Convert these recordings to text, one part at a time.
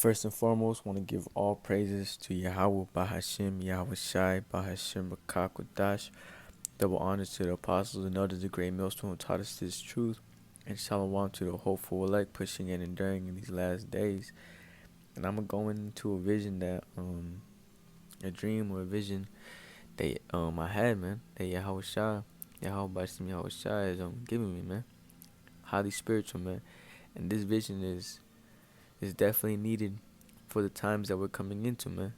First and foremost, want to give all praises to Yahweh Bahashim, Yahweh Shai, Bahashim Bakakwadash. Double honors to the apostles and elders, the great millstone who taught us this truth. And shalom to the hopeful elect pushing and enduring in these last days. And I'm going into a vision a dream or a vision that I had, man. That Yahweh Shai, Yahweh Bahashim, Yahweh Shai is giving me, man. Highly spiritual, man. And this vision is definitely needed for the times that we're coming into, man.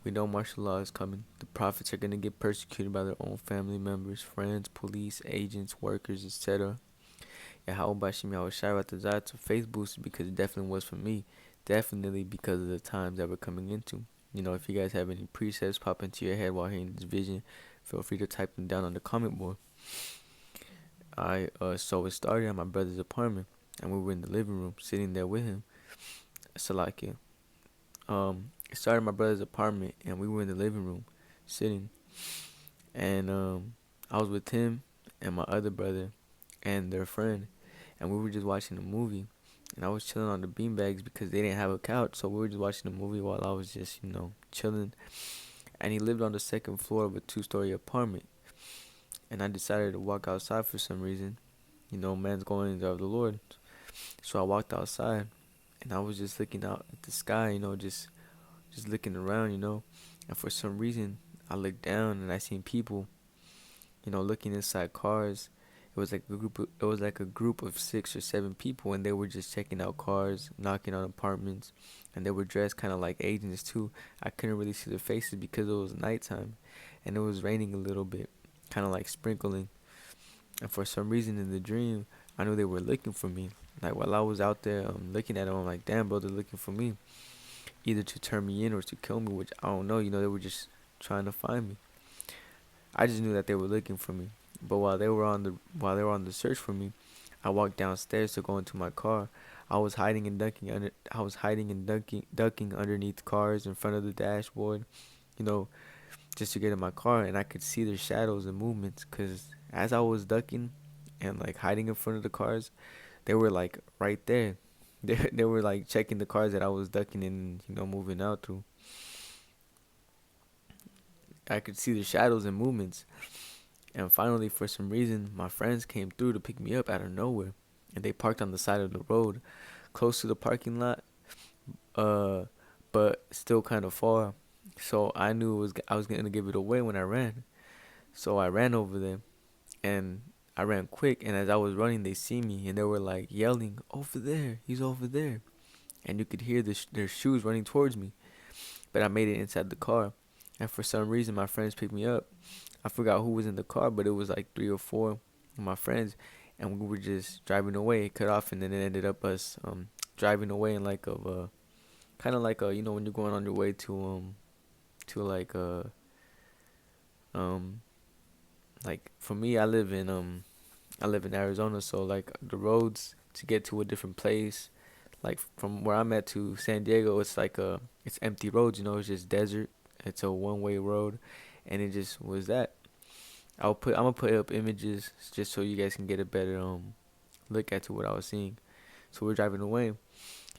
We know martial law is coming. The prophets are going to get persecuted by their own family members, friends, police, agents, workers, etc. And how about Shim Yahweh Shai about the desire to faith boost because it definitely was for me. Definitely because of the times that we're coming into. You know, if you guys have any precepts pop into your head while hearing this vision, feel free to type them down on the comment board. So it started at my brother's apartment, and we were in the living room, sitting there with him. Salakia. It started at my brother's apartment, and we were in the living room, sitting, and I was with him and my other brother and their friend, and we were just watching a movie, and I was chilling on the beanbags because they didn't have a couch, so we were just watching the movie while I was just, chilling. And he lived on the second floor of a two-story apartment, and I decided to walk outside for some reason. Man's going of the Lord. So I walked outside, and I was just looking out at the sky, just looking around, and for some reason I looked down and I seen people, looking inside cars. It was like a group of 6 or 7 people, and they were just checking out cars, knocking on apartments, and they were dressed kind of like agents too. I couldn't really see their faces because it was nighttime, and it was raining a little bit, kind of like sprinkling. And for some reason in the dream, I knew they were looking for me. Like while I was out there looking at them, I'm like, damn, bro, they're looking for me, either to turn me in or to kill me, which I don't know. They were just trying to find me. I just knew that they were looking for me. But while they were on the search for me, I walked downstairs to go into my car. I was hiding and ducking underneath cars in front of the dashboard, you know, just to get in my car, and I could see their shadows and movements. Cause as I was ducking and like hiding in front of the cars, they were like right there. They were like checking the cars that I was ducking and moving out through. I could see the shadows and movements. And finally, for some reason, my friends came through to pick me up out of nowhere, and they parked on the side of the road, close to the parking lot, uh, but still kind of far. So I was gonna give it away when I ran. So I ran over them, and I ran quick. And as I was running, they see me, and they were like yelling, "Over there! He's over there!" And you could hear their shoes running towards me. But I made it inside the car, and for some reason, my friends picked me up. I forgot who was in the car, but it was like 3 or 4 of my friends, and we were just driving away. It cut off, and then it ended up us driving away in like a kind of like a when you're going on your way to like um like for me I live in Arizona, so like the roads to get to a different place, like from where I'm at to San Diego, it's empty roads. It's just desert. It's a one-way road, and it just was that. I'm gonna put up images just so you guys can get a better look at to what I was seeing. So we're driving away,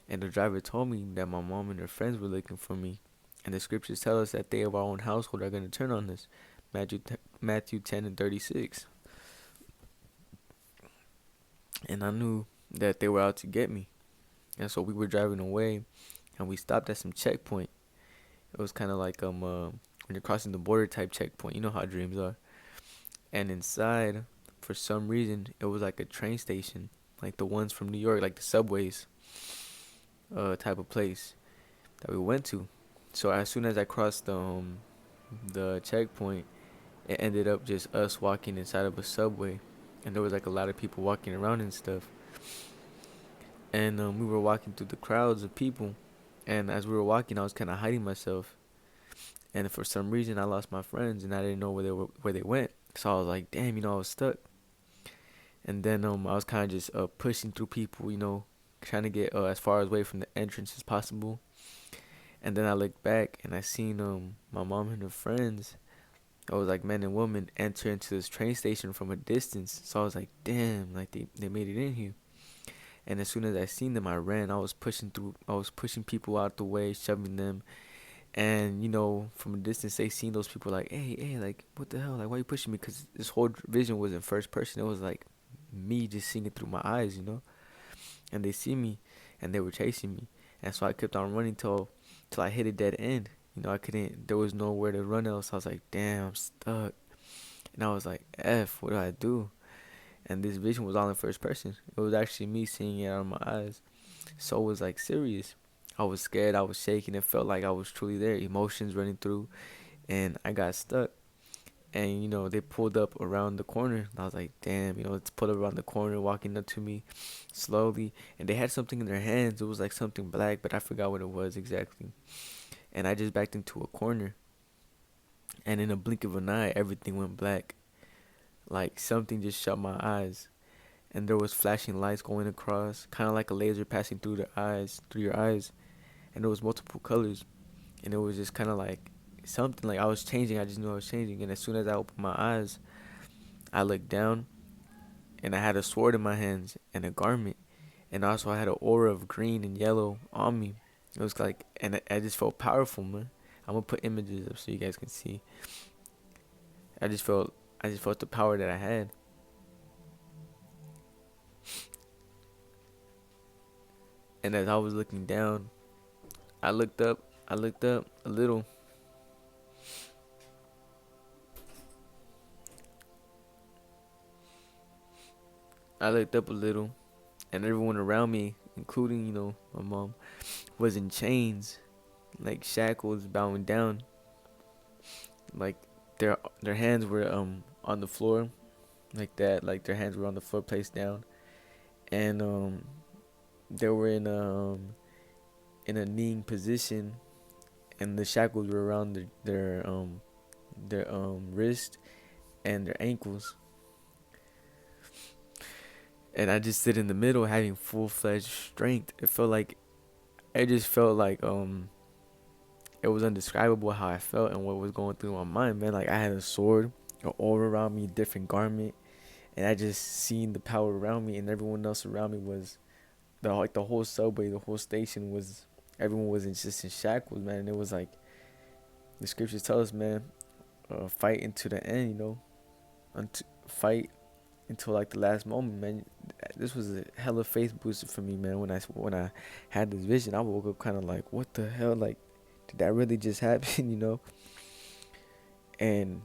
and the driver told me that my mom and her friends were looking for me, and the scriptures tell us that they of our own household are gonna turn on us. Matthew 10:36, and I knew that they were out to get me, and so we were driving away, and we stopped at some checkpoint. It was kind of like when you're crossing the border type checkpoint. You know how dreams are. And inside, for some reason, it was like a train station, like the ones from New York, like the subways, type of place that we went to. So as soon as I crossed the checkpoint, it ended up just us walking inside of a subway, and there was like a lot of people walking around and stuff. And we were walking through the crowds of people, and as we were walking, I was kind of hiding myself. And for some reason, I lost my friends, and I didn't know where they went. So I was like, damn, I was stuck. And then I was kind of just pushing through people, trying to get as far away from the entrance as possible. And then I looked back and I seen my mom and her friends. It was like men and women enter into this train station from a distance. So I was like, damn, like they made it in here. And as soon as I seen them, I ran. I was pushing people out the way, shoving them. And from a distance, they seen those people like, hey, hey, like, what the hell? Like, why you pushing me? Because this whole vision was in first person. It was like me just seeing it through my eyes. And they see me, and they were chasing me. And so I kept on running till I hit a dead end. I couldn't. There was nowhere to run else. I was like, damn, I'm stuck. And I was like, F, what do I do? And this vision was all in first person. It was actually me seeing it out of my eyes. So it was like serious. I was scared. I was shaking. It felt like I was truly there. Emotions running through, and I got stuck. And they pulled up around the corner. And I was like, damn, it's pulled up around the corner, walking up to me slowly. And they had something in their hands. It was like something black, but I forgot what it was exactly. And I just backed into a corner. And in a blink of an eye, everything went black. Like something just shut my eyes. And there was flashing lights going across, kind of like a laser passing through your eyes. And there was multiple colors. And it was just kind of like something like I was changing. I just knew I was changing. And as soon as I opened my eyes, I looked down, and I had a sword in my hands and a garment. And also I had an aura of green and yellow on me. It was like, and I just felt powerful, man. I'm gonna put images up so you guys can see. I just felt, I just felt the power that I had. And as I was looking down, I looked up. I looked up a little. I looked up a little, and everyone around me, including my mom, was in chains, like shackles, bowing down. Like their hands were on the floor, like that. Like their hands were on the floor, placed down, and they were in a kneeling position, and the shackles were around their wrist and their ankles. And I just sit in the middle, having full fledged strength. It just felt like it was indescribable how I felt and what was going through my mind, man. Like I had a sword, an aura around me, different garment, and I just seen the power around me, and everyone else around me was the whole subway, the whole station was, everyone was just in shackles, man. And it was like the scriptures tell us, man, fight into the end, fight until like the last moment, man. This was a hella faith booster for me, man. When I had this vision, I woke up kind of like, what the hell, like, did that really just happen, And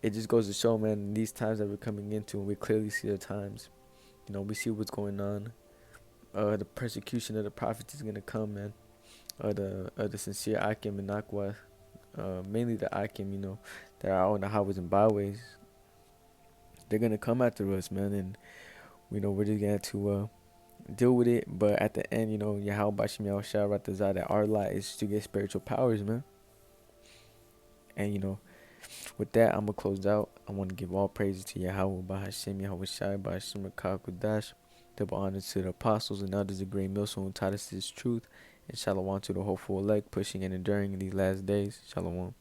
it just goes to show, man, in these times that we're coming into, we clearly see the times. We see what's going on. The persecution of the prophets is gonna come, man. The sincere Akim and Aqua, mainly the Akim, that are out on the highways and byways. They're gonna come after us, man, and we're just gonna have to deal with it. But at the end, Yahweh Bashim Yahushua Ratazah, that our lot is to get spiritual powers, man. And with that, I'm gonna close out. I want to give all praises to Yahweh Bahashim Yahushua Bahashim Rakakudash. Double honor to the apostles and others of great millstone who taught us this truth. And shalom to the hopeful elect pushing and enduring in these last days. Shalom.